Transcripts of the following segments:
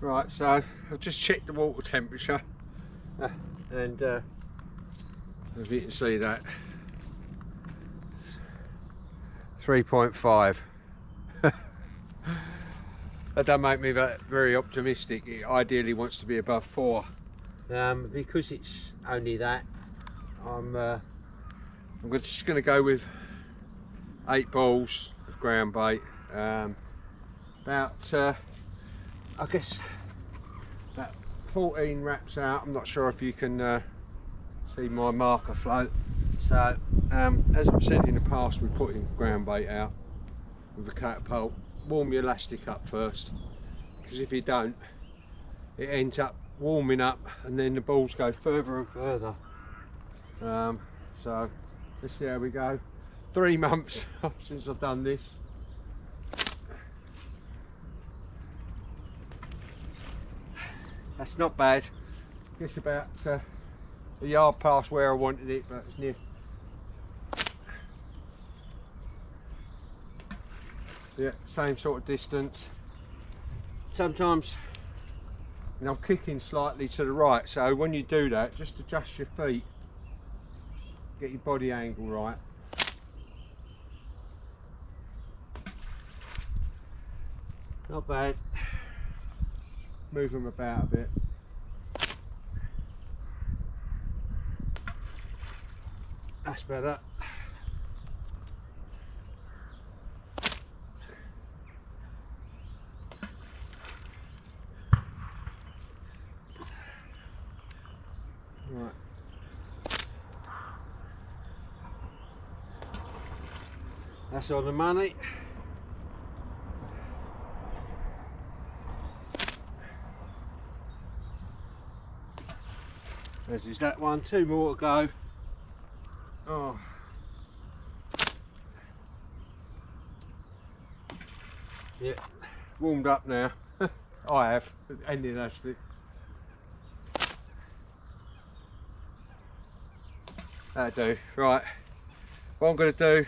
Right, so I've just checked the water temperature and if you can see that, 3.5. That don't make me very optimistic. It ideally wants to be above 4. Because it's only that, I'm just going to go with 8 balls of ground bait. About I guess about 14 wraps out. I'm not sure if you can see my marker float. So as I've said in the past, we put in ground bait out with a catapult. Warm your elastic up first, because if you don't, it ends up warming up and then the balls go further and further. So let's see how we go. 3 months since I've done this. That's not bad. It's about a yard past where I wanted it, but it's near. Yeah, same sort of distance. Sometimes, and I'm kicking slightly to the right, so when you do that, just adjust your feet, get your body angle right. Not bad. Move them about a bit. That's better. Right. That's on the money. As is that one. 2 more to go. Oh. Yeah, warmed up now. I have, end elastic. That'll do. Right, what I'm going to do,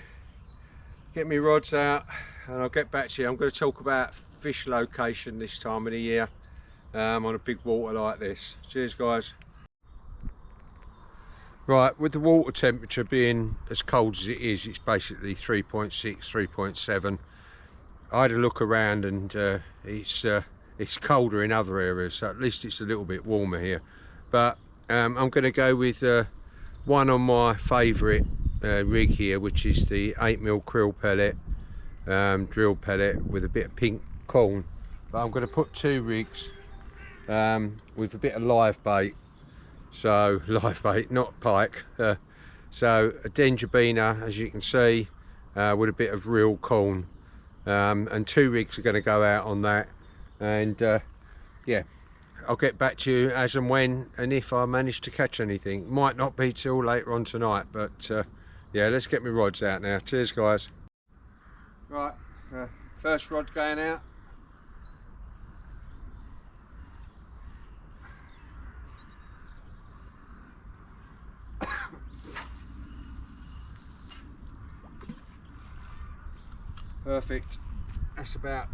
get my rods out and I'll get back to you. I'm going to talk about fish location this time of the year on a big water like this. Cheers guys. Right, with the water temperature being as cold as it is, it's basically 3.6, 3.7. I had a look around and it's colder in other areas, so at least it's a little bit warmer here. But I'm going to go with one on my favourite rig here, which is the 8mm krill pellet, drill pellet with a bit of pink corn. But I'm going to put 2 rigs with a bit of live bait. So live bait, not pike. So a dendrobina, as you can see, with a bit of real corn, and 2 rigs are going to go out on that. And yeah, I'll get back to you as and when and if I manage to catch anything. Might not be till later on tonight, but yeah, let's get my rods out now. Cheers guys. Right, first rod going out. Perfect. That's about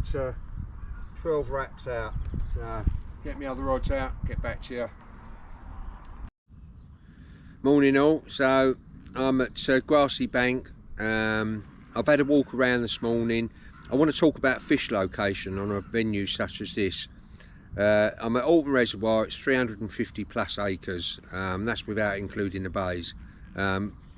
12 wraps out. So get me other rods out, get back to you. Morning all. So I'm at Grassy Bank. I've had a walk around this morning. I want to talk about fish location on a venue such as this. I'm at Alton Reservoir. It's 350 plus acres. That's without including the bays.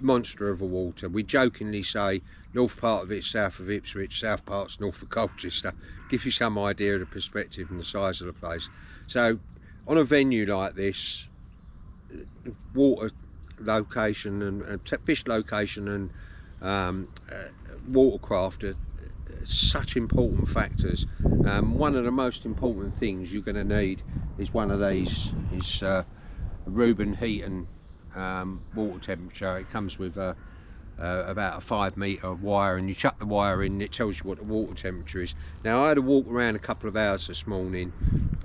Monster of a water. We jokingly say north part of it's south of Ipswich, south part's north of Colchester. Give you some idea of the perspective and the size of the place. So on a venue like this, water location and fish location and watercraft are such important factors. One of the most important things you're going to need is one of these. Is Reuben Heaton water temperature. It comes with about a 5 metre wire, and you chuck the wire in and it tells you what the water temperature is. Now I had a walk around a couple of hours this morning.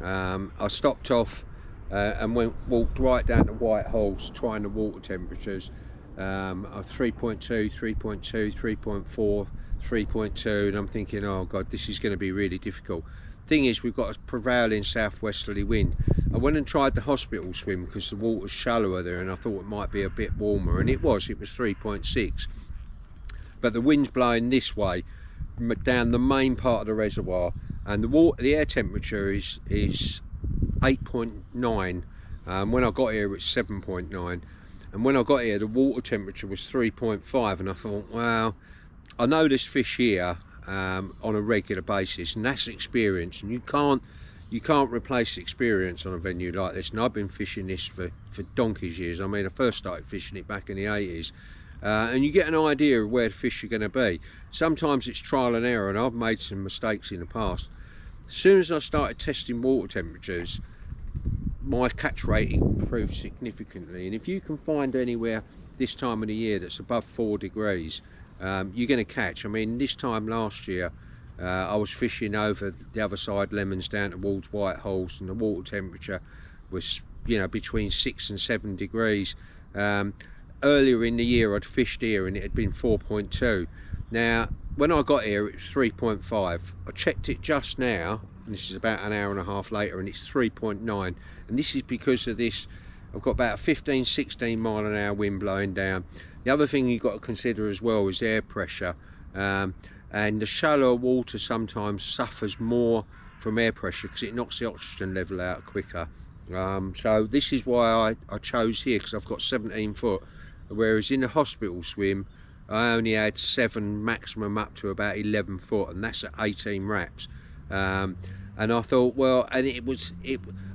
I stopped off and walked right down to Whitehall's trying the water temperatures of 3.2, 3.2, 3.4, 3.2, and I'm thinking, oh god, this is going to be really difficult. Thing is, we've got a prevailing southwesterly wind. I went and tried the hospital swim because the water's shallower there, and I thought it might be a bit warmer, and it was 3.6. But the wind's blowing this way down the main part of the reservoir, and the air temperature is 8.9. When I got here it's 7.9, and when I got here the water temperature was 3.5, and I thought, well, I know there's fish here on a regular basis, and that's experience, and you can't replace experience on a venue like this. And I've been fishing this for donkey's years. I mean, I first started fishing it back in the 80s, and you get an idea of where the fish are going to be. Sometimes it's trial and error, and I've made some mistakes in the past. As soon as I started testing water temperatures, my catch rate improved significantly. And if you can find anywhere this time of the year that's above 4 degrees, you're going to catch. I mean, this time last year I was fishing over the other side, Lemons, down towards Whitehorse, and the water temperature was, you know, between 6 and 7 degrees. Earlier in the year I'd fished here and it had been 4.2. Now when I got here it was 3.5. I checked it just now, and this is about an hour and a half later, and it's 3.9. And this is because of this. I've got about a 15-16 mile an hour wind blowing down. The other thing you've got to consider as well is air pressure, and the shallower water sometimes suffers more from air pressure because it knocks the oxygen level out quicker. So this is why I chose here, because I've got 17 foot, whereas in the hospital swim I only had 7, maximum up to about 11 foot, and that's at 18 wraps. And I thought, well, and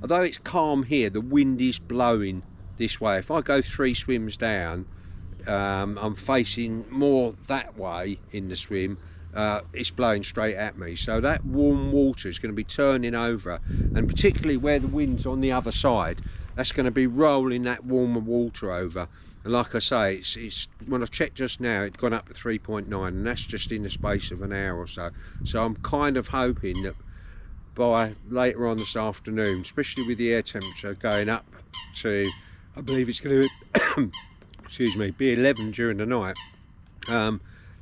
although it's calm here, the wind is blowing this way. If I go 3 swims down, I'm facing more that way in the swim. It's blowing straight at me, so that warm water is going to be turning over, and particularly where the wind's on the other side, that's going to be rolling that warmer water over. And like I say, it's when I checked just now, it's gone up to 3.9, and that's just in the space of an hour or so. So I'm kind of hoping that by later on this afternoon, especially with the air temperature going up to, I believe it's going to excuse me, be 11 during the night,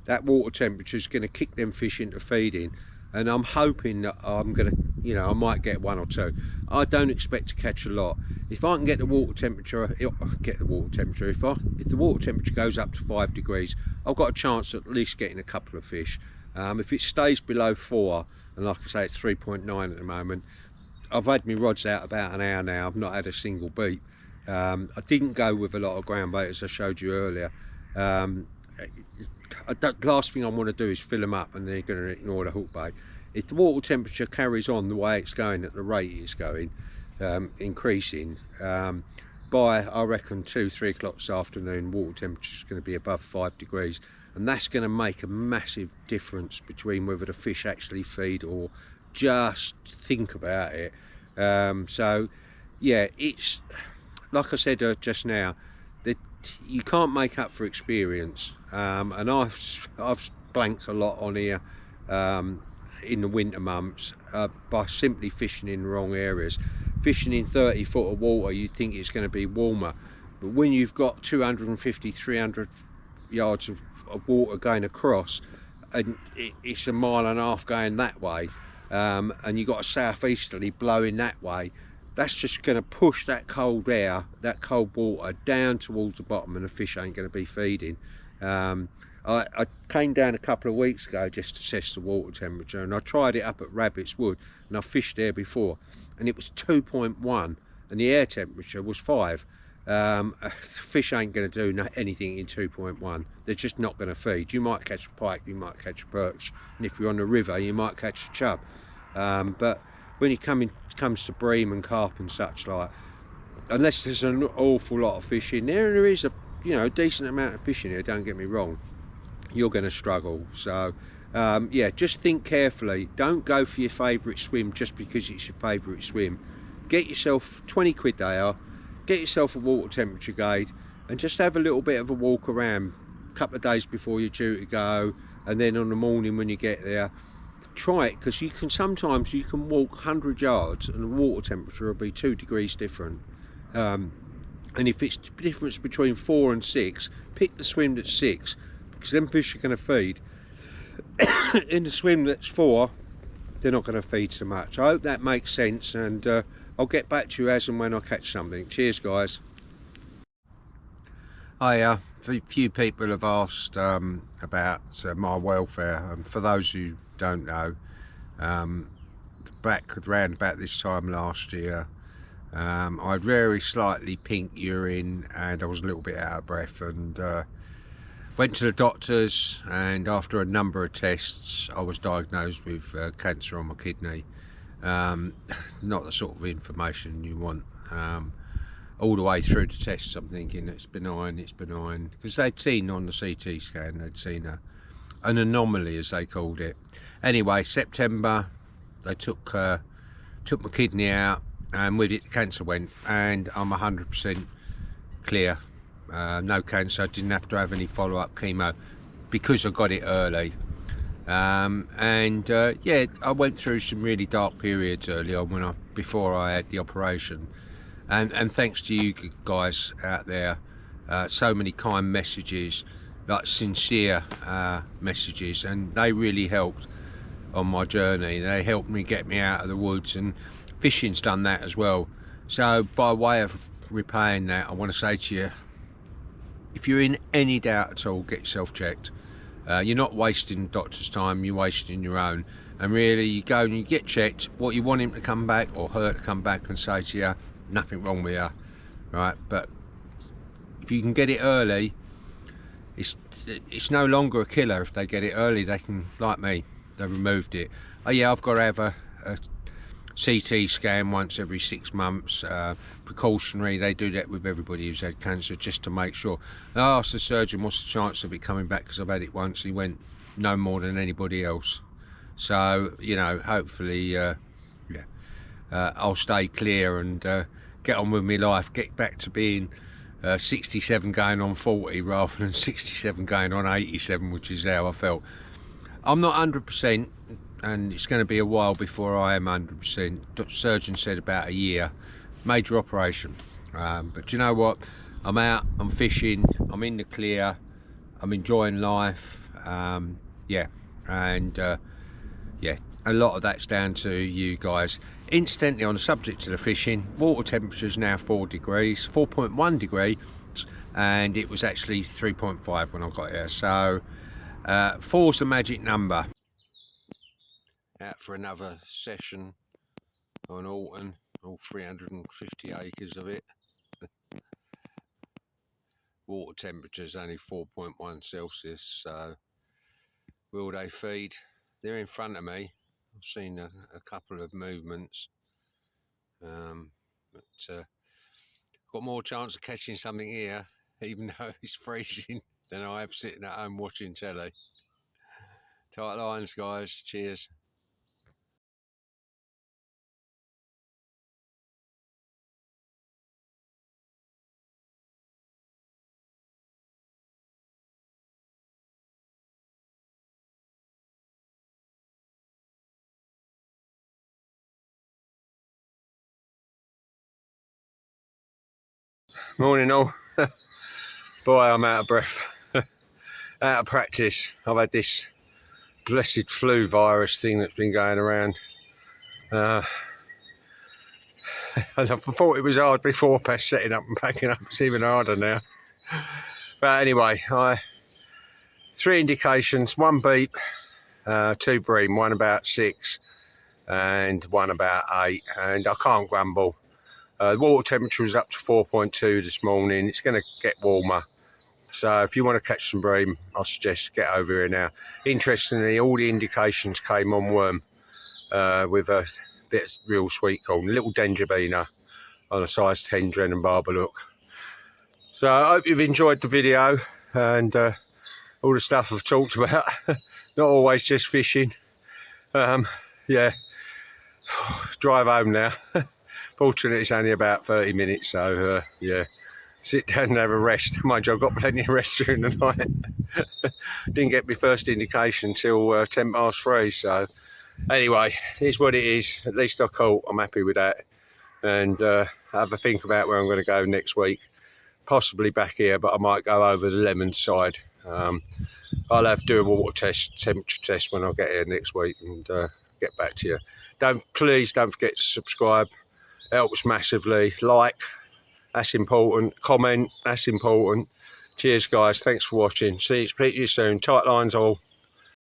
that water temperature is going to kick them fish into feeding, and I'm hoping that I'm going to, you know, I might get 1 or 2. I don't expect to catch a lot. If I can get the water temperature, if the water temperature goes up to 5 degrees, I've got a chance of at least getting a couple of fish. If it stays below 4, and like I say, it's 3.9 at the moment, I've had my rods out about an hour now. I've not had a single beat. I didn't go with a lot of ground bait, as I showed you earlier. The last thing I want to do is fill them up and they're going to ignore the hook bait. If the water temperature carries on the way it's going, at the rate it's going, increasing, by I reckon 2-3 o'clock this afternoon, water temperature is going to be above 5 degrees, and that's going to make a massive difference between whether the fish actually feed or just think about it. So yeah, it's like I said just now, that you can't make up for experience, and I've blanked a lot on here in the winter months by simply fishing in the wrong areas. Fishing in 30 foot of water, you'd think it's going to be warmer, but when you've got 250-300 yards of water going across, and it's a mile and a half going that way, and you've got a southeasterly blowing that way, that's just going to push that cold air, that cold water down towards the bottom, and the fish ain't going to be feeding. I came down a couple of weeks ago just to test the water temperature, and I tried it up at Rabbit's Wood, and I fished there before, and it was 2.1 and the air temperature was 5. Fish ain't going to do anything in 2.1. They're just not going to feed. You might catch a pike, you might catch a perch, and if you're on the river you might catch a chub, but when it comes to bream and carp and such like, unless there's an awful lot of fish in there, and there is a decent amount of fish in here, don't get me wrong, you're going to struggle. So yeah, just think carefully. Don't go for your favourite swim just because it's your favourite swim. Get yourself 20 quid there, get yourself a water temperature gauge, and just have a little bit of a walk around a couple of days before you're due to go, and then on the morning when you get there, try it, because sometimes you can walk 100 yards and the water temperature will be 2 degrees different. And if it's the difference between 4 and 6, pick the swim that's 6, because them fish are going to feed. In the swim that's 4, they're not going to feed so much. I hope that makes sense, and I'll get back to you as and when I catch something. Cheers, guys. A few people have asked about my welfare, and for those who don't know, back around about this time last year, I had very slightly pink urine and I was a little bit out of breath, and went to the doctors, and after a number of tests I was diagnosed with cancer on my kidney. Not the sort of information you want. All the way through the tests I'm thinking it's benign, because they'd seen on the CT scan, they'd seen an anomaly, as they called it. Anyway, September they took my kidney out, and with it the cancer went, and I'm 100% clear. No cancer. I didn't have to have any follow-up chemo because I got it early. Yeah, I went through some really dark periods early on before I had the operation, and thanks to you guys out there, so many kind messages, like sincere messages, and they really helped on my journey. They helped me get me out of the woods, and fishing's done that as well. So by way of repaying that, I want to say to you, if you're in any doubt at all, get yourself checked. You're not wasting the doctor's time, you're wasting your own. And really, you go and you get checked. What you want him to come back, or her to come back and say to you, nothing wrong with you, right? But if you can get it early, it's no longer a killer. If they get it early, they can, like me, they removed it. Oh yeah, I've got to have a CT scan once every 6 months, precautionary. They do that with everybody who's had cancer, just to make sure. I asked the surgeon, what's the chance of it coming back, because I've had it once. He went, no more than anybody else. So, you know, hopefully I'll stay clear and get on with my life, get back to being 67 going on 40 rather than 67 going on 87, which is how I felt. I'm not 100%, and it's going to be a while before I am 100%. The surgeon said about a year, major operation. But you know what? I'm out, I'm fishing, I'm in the clear, I'm enjoying life. Yeah, and yeah, a lot of that's down to you guys. Incidentally, on the subject of the fishing, water temperature is now 4.1 degrees, and it was actually 3.5 when I got here. So 4's the magic number. Out for another session on Alton, all 350 acres of it. Water temperature is only 4.1 Celsius, so will they feed? They're in front of me. I've seen a couple of movements, but got more chance of catching something here, even though it's freezing, than I have sitting at home watching telly. Tight lines, guys. Cheers. Morning all. Boy, I'm out of breath. Out of practice. I've had this blessed flu virus thing that's been going around. And I thought it was hard before, past setting up and packing up. It's even harder now. But anyway, 3 indications, 1 beep, 2 bream, 1 about 6 and 1 about 8, and I can't grumble. The water temperature was up to 4.2 this morning. It's going to get warmer, so if you want to catch some bream, I suggest get over here now. Interestingly, all the indications came on worm, with a bit of real sweet corn, little dendrobina on a size 10 Dren and Barber look. So I hope you've enjoyed the video, and all the stuff I've talked about. Not always just fishing. Yeah, drive home now. Fortunately, it's only about 30 minutes, so yeah, sit down and have a rest. Mind you, I've got plenty of rest during the night. Didn't get my first indication till 3:10. So anyway, here's what it is. At least I caught. I'm happy with that, and have a think about where I'm going to go next week. Possibly back here, but I might go over the Lemon side. I'll have to do a water test, temperature test when I get here next week, and get back to you. Please don't forget to subscribe. Helps massively. Like, that's important. Comment, that's important. Cheers, guys. Thanks for watching. Speak to you soon. Tight lines all.